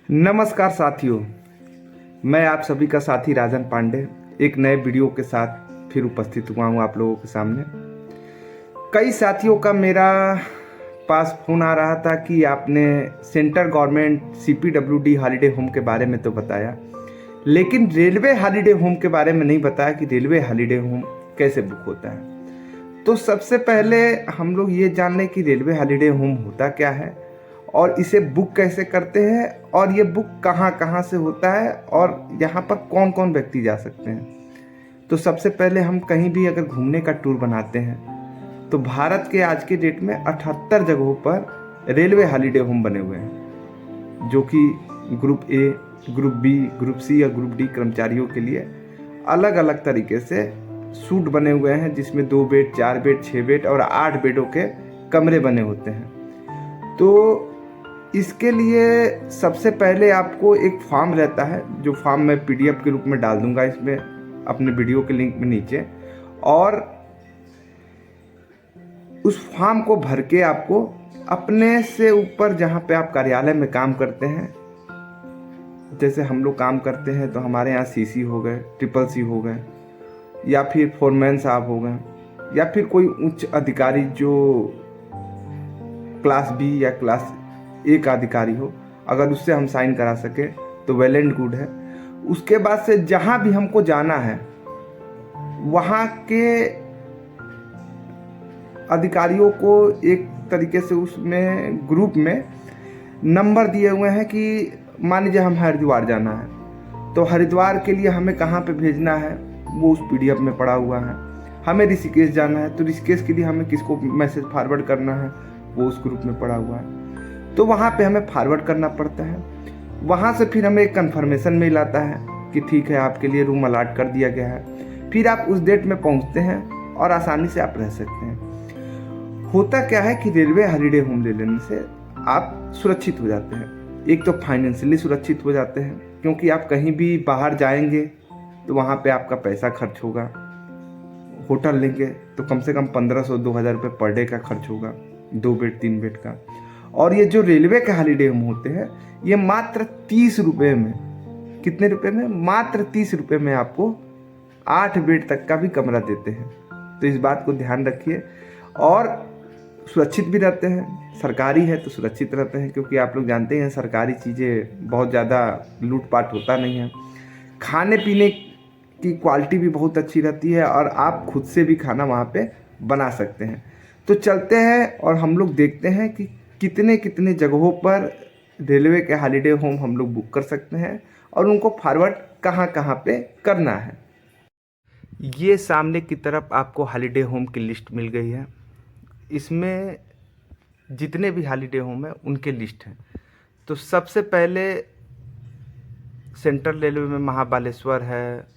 नमस्कार साथियों, मैं आप सभी का साथी राजन पांडे एक नए वीडियो के साथ फिर उपस्थित हुआ हूँ आप लोगों के सामने। कई साथियों का मेरा पास फ़ोन आ रहा था कि आपने central government CPWD holiday home के बारे में तो बताया, लेकिन रेलवे हॉलीडे होम के बारे में नहीं बताया कि रेलवे हॉलीडे होम कैसे बुक होता है। तो सबसे पहले हम लोग ये जान लें कि रेलवे हॉलीडे होम होता क्या है और इसे बुक कैसे करते हैं और ये बुक कहाँ कहाँ से होता है और यहाँ पर कौन कौन व्यक्ति जा सकते हैं। तो सबसे पहले हम कहीं भी अगर घूमने का टूर बनाते हैं तो भारत के आज के डेट में 78 जगहों पर रेलवे हॉलीडे होम बने हुए हैं, जो कि group A, group B, group C या ग्रुप डी कर्मचारियों के लिए अलग अलग तरीके से सूट बने हुए हैं, जिसमें 2 बेड, 4 बेड, 6 बेड और 8 बेडों के कमरे बने होते हैं। तो इसके लिए सबसे पहले आपको एक फॉर्म रहता है, जो फॉर्म मैं PDF के रूप में डाल दूंगा इसमें अपने वीडियो के लिंक में नीचे, और उस फॉर्म को भर के आपको अपने से ऊपर जहाँ पे आप कार्यालय में काम करते हैं, जैसे हम लोग काम करते हैं तो हमारे यहाँ CC हो गए, CCC हो गए, या फिर फोरमैन साहब हो गए, या फिर कोई उच्च अधिकारी जो क्लास B या क्लास A का अधिकारी हो, अगर उससे हम साइन करा सके तो वेल एंड गुड है। उसके बाद से जहाँ भी हमको जाना है वहाँ के अधिकारियों को एक तरीके से उसमें ग्रुप में नंबर दिए हुए हैं कि मान लीजिए हम हरिद्वार जाना है तो हरिद्वार के लिए हमें कहाँ पे भेजना है वो उस PDF में पड़ा हुआ है। हमें ऋषिकेश जाना है तो ऋषिकेश के लिए हमें किसको मैसेज फॉरवर्ड करना है वो उस ग्रुप में पड़ा हुआ है, तो वहाँ पे हमें फॉरवर्ड करना पड़ता है। वहाँ से फिर हमें एक कन्फर्मेशन मेल आता है कि ठीक है आपके लिए रूम अलाट कर दिया गया है। फिर आप उस डेट में पहुँचते हैं और आसानी से आप रह सकते हैं। होता क्या है कि रेलवे हॉलीडे होम ले लेने से आप सुरक्षित हो जाते हैं। एक तो फाइनेंशियली सुरक्षित हो जाते हैं, क्योंकि आप कहीं भी बाहर जाएंगे तो वहाँ पे आपका पैसा खर्च होगा। होटल लेंगे तो कम से कम 1500-2000 रुपये पर डे का खर्च होगा, 2 बेड 3 बेड का। और ये जो रेलवे के हॉलीडे होम होते हैं ये मात्र 30 रुपये में, कितने रुपए में, मात्र 30 रुपये में आपको 8 बेड तक का भी कमरा देते हैं। तो इस बात को ध्यान रखिए और सुरक्षित भी रहते हैं। सरकारी है तो सुरक्षित रहते हैं, क्योंकि आप लोग जानते हैं सरकारी चीज़ें बहुत ज़्यादा लूटपाट होता नहीं है। खाने पीने की क्वालिटी भी बहुत अच्छी रहती है और आप खुद से भी खाना वहाँ पे बना सकते हैं। तो चलते हैं और हम लोग देखते हैं कि कितने कितने जगहों पर रेलवे के हॉलीडे होम हम लोग बुक कर सकते हैं और उनको फॉरवर्ड कहाँ कहाँ पे करना है। ये सामने की तरफ आपको हॉलीडे होम की लिस्ट मिल गई है। इसमें जितने भी हॉलीडे होम है उनके लिस्ट हैं। तो सबसे पहले सेंट्रल रेलवे में महाबालेश्वर है,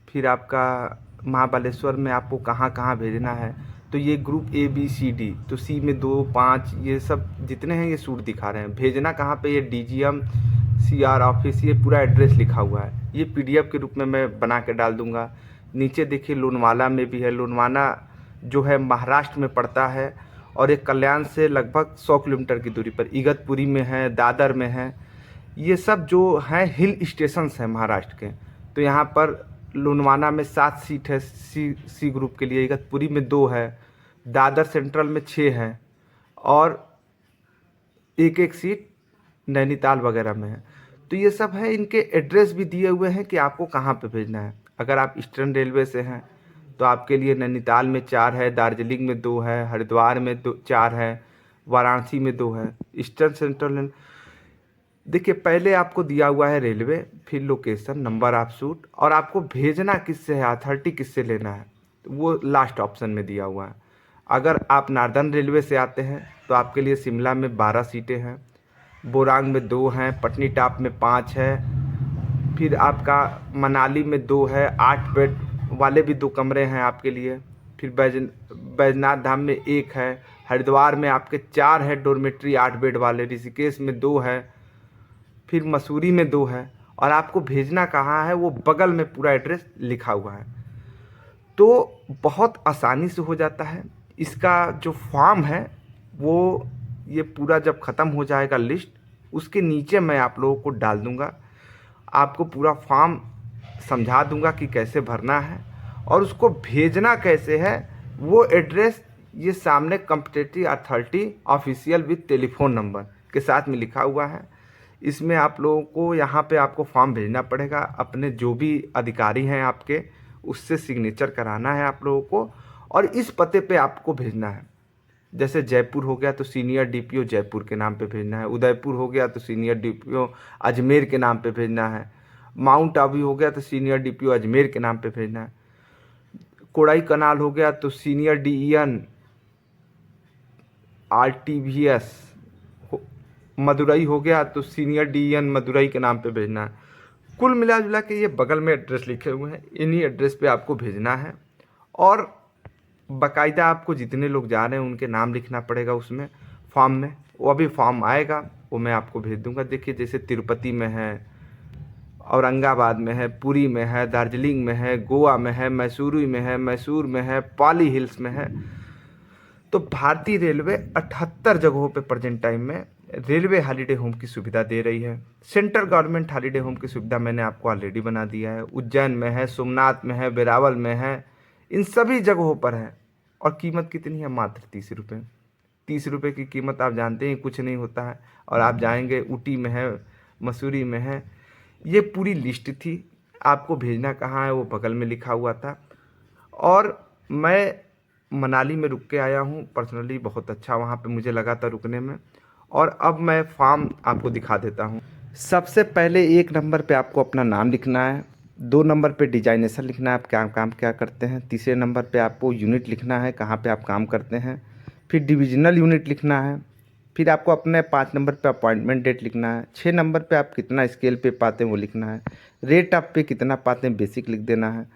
फिर आपका महाबालेश्वर में आपको कहाँ कहाँ भेजना है, तो ये group A B C D, तो C में 2 5 ये सब जितने हैं ये सूट दिखा रहे हैं। भेजना कहाँ पे, ये DGM CR ऑफिस, ये पूरा एड्रेस लिखा हुआ है। ये PDF के रूप में मैं बना के डाल दूंगा। नीचे देखिए लोनावाला में भी है। लोनावाला जो है महाराष्ट्र में पड़ता है और एक कल्याण से लगभग 100 किलोमीटर की दूरी पर। इगतपुरी में है, दादर में है। ये सब जो हैं हिल स्टेशंस हैं महाराष्ट्र के। तो यहाँ पर लोनावाला में 7 सीट है सी ग्रुप के लिए, इगतपुरी में 2 है, दादर सेंट्रल में 6 है और एक सीट नैनीताल वगैरह में है। तो ये सब है, इनके एड्रेस भी दिए हुए हैं कि आपको कहाँ पे भेजना है। अगर आप ईस्टर्न रेलवे से हैं तो आपके लिए नैनीताल में 4 है, दार्जिलिंग में 2 है, हरिद्वार में 4 है, वाराणसी में 2 है। ईस्टर्न सेंट्रल देखिए पहले आपको दिया हुआ है रेलवे, फिर लोकेशन, नंबर ऑफ सूट, और आपको भेजना किससे है, अथॉरिटी किससे लेना है, वो लास्ट ऑप्शन में दिया हुआ है। अगर आप नार्दर्न रेलवे से आते हैं तो आपके लिए शिमला में 12 सीटें हैं, बोरांग में 2 हैं, पटनी टॉप में 5 है, फिर आपका मनाली में 2 है, 8 बेड वाले भी 2 कमरे हैं आपके लिए। फिर बैजनाथ धाम में 1 है, हरिद्वार में आपके 4 है डोरमेट्री 8 बेड वाले, ऋषिकेश में 2 है, फिर मसूरी में 2 है। और आपको भेजना कहाँ है वो बगल में पूरा एड्रेस लिखा हुआ है। तो बहुत आसानी से हो जाता है। इसका जो फॉर्म है वो ये पूरा जब ख़त्म हो जाएगा लिस्ट, उसके नीचे मैं आप लोगों को डाल दूँगा। आपको पूरा फॉर्म समझा दूँगा कि कैसे भरना है और उसको भेजना कैसे है। वो एड्रेस ये सामने competitive authority official with telephone number के साथ में लिखा हुआ है। इसमें आप लोगों को यहाँ पे आपको फॉर्म भेजना पड़ेगा, अपने जो भी अधिकारी हैं आपके उससे सिग्नेचर कराना है आप लोगों को और इस पते पे आपको भेजना है। जैसे जयपुर हो गया तो सीनियर डीपीओ जयपुर के नाम पे भेजना है, उदयपुर हो गया तो सीनियर डीपीओ अजमेर के नाम पे भेजना है, माउंट आबू हो गया तो सीनियर डीपीओ अजमेर के नाम पे भेजना है, कोड़ाई कनाल हो गया तो सीनियर डीईएन आरटीवीएस, मदुरई हो गया तो सीनियर डीईएन मदुरई के नाम पे भेजना है। कुल मिला जुला के ये बगल में एड्रेस लिखे हुए हैं, इन्हीं एड्रेस पे आपको भेजना है और बाकायदा आपको जितने लोग जा रहे हैं उनके नाम लिखना पड़ेगा उसमें फॉर्म में। वो अभी फॉर्म आएगा वो मैं आपको भेज दूंगा। देखिए जैसे तिरुपति में है, औरंगाबाद में है, पुरी में है, दार्जिलिंग में है, गोवा में है, मैसूरू में है, मैसूर में है, पाली हिल्स में है। तो भारतीय रेलवे 78 जगहों पे प्रेजेंट टाइम में रेलवे हॉलीडे होम की सुविधा दे रही है। सेंट्रल गवर्नमेंट हॉलीडे होम की सुविधा मैंने आपको ऑलरेडी बना दिया है। उज्जैन में है, सोमनाथ में है, वेरावल में है, इन सभी जगहों पर है। और कीमत कितनी है? मात्र 30 रुपये। 30 रुपये की कीमत आप जानते हैं कुछ नहीं होता है। और आप जाएंगे ऊटी में है, मसूरी में है, ये पूरी लिस्ट थी। आपको भेजना कहाँ है वो बगल में लिखा हुआ था। और मैं मनाली में रुक के आया हूँ पर्सनली, बहुत अच्छा वहाँ पे मुझे लगा था रुकने में। और अब मैं फॉर्म आपको दिखा देता हूँ। सबसे पहले 1 नंबर पे आपको अपना नाम लिखना है, 2 नंबर पे डिजाइनेशन लिखना है, आप क्या करते हैं, तीसरे नंबर पे आपको यूनिट लिखना है, कहाँ पे आप काम करते हैं, फिर डिविजनल यूनिट लिखना है, फिर आपको अपने 5 नंबर पे अपॉइंटमेंट डेट लिखना है, 6 नंबर पे आप कितना स्केल पे पाते हैं वो लिखना है, रेट आप पे कितना पाते हैं बेसिक लिख देना है,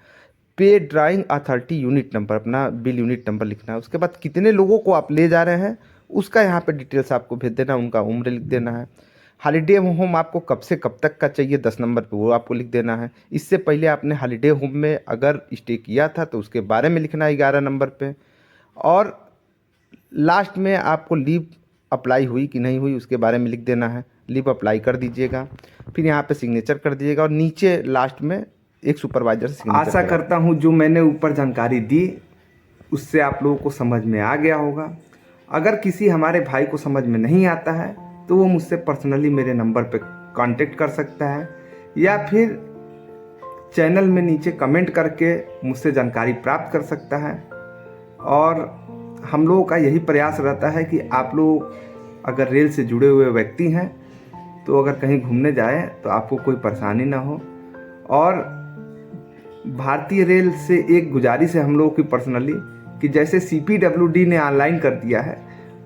पे ड्राइंग अथॉरिटी यूनिट नंबर, अपना बिल यूनिट नंबर लिखना है। उसके बाद कितने लोगों को आप ले जा रहे हैं उसका यहाँ पे डिटेल्स आपको भेज देना, उनका उम्र लिख देना है। हॉलीडे होम आपको कब से कब तक का चाहिए 10 नंबर पे वो आपको लिख देना है। इससे पहले आपने हॉलीडे होम में अगर स्टे किया था तो उसके बारे में लिखना है 11 नंबर पे। और लास्ट में आपको लीव अप्लाई हुई कि नहीं हुई उसके बारे में लिख देना है, लीव अप्लाई कर दीजिएगा। फिर यहाँ पे सिग्नेचर कर दीजिएगा और नीचे लास्ट में एक सुपरवाइजर से सिग्नेचर। आशा करता हूँ जो मैंने ऊपर जानकारी दी उससे आप लोगों को समझ में आ गया होगा। अगर किसी हमारे भाई को समझ में नहीं आता है तो वो मुझसे पर्सनली मेरे नंबर पे कांटेक्ट कर सकता है या फिर चैनल में नीचे कमेंट करके मुझसे जानकारी प्राप्त कर सकता है। और हम लोगों का यही प्रयास रहता है कि आप लोग अगर रेल से जुड़े हुए व्यक्ति हैं तो अगर कहीं घूमने जाएं तो आपको कोई परेशानी ना हो। और भारतीय रेल से एक गुजारिश है हम लोगों की पर्सनली कि जैसे CPWD ने ऑनलाइन कर दिया है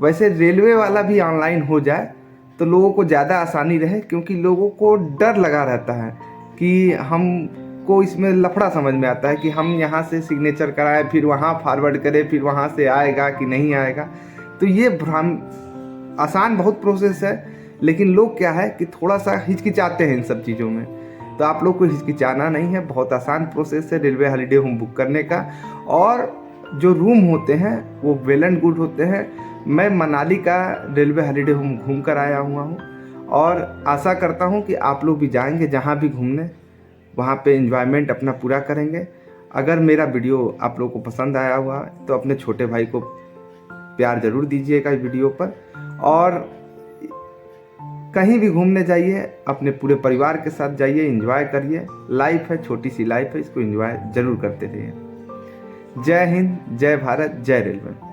वैसे रेलवे वाला भी ऑनलाइन हो जाए तो लोगों को ज़्यादा आसानी रहे, क्योंकि लोगों को डर लगा रहता है कि हमको इसमें लफड़ा समझ में आता है कि हम यहाँ से सिग्नेचर कराएं फिर वहाँ फॉरवर्ड करें फिर वहाँ से आएगा कि नहीं आएगा। तो ये आसान बहुत प्रोसेस है, लेकिन लोग क्या है कि थोड़ा सा हिचकिचाते हैं इन सब चीज़ों में। तो आप लोग को हिचकिचाना नहीं है, बहुत आसान प्रोसेस है रेलवे हॉलीडे होम बुक करने का। और जो रूम होते हैं वो वेल एंड गुड होते हैं। मैं मनाली का रेलवे हॉलीडे होम घूम कर आया हुआ हूँ और आशा करता हूँ कि आप लोग भी जाएंगे जहाँ भी घूमने, वहाँ पे एंजॉयमेंट अपना पूरा करेंगे। अगर मेरा वीडियो आप लोगों को पसंद आया हुआ तो अपने छोटे भाई को प्यार ज़रूर दीजिएगा इस वीडियो पर। और कहीं भी घूमने जाइए अपने पूरे परिवार के साथ जाइए, एंजॉय करिए। लाइफ है, छोटी सी लाइफ है, इसको एंजॉय ज़रूर करते रहिए। जय हिंद, जय भारत, जय रेलवे।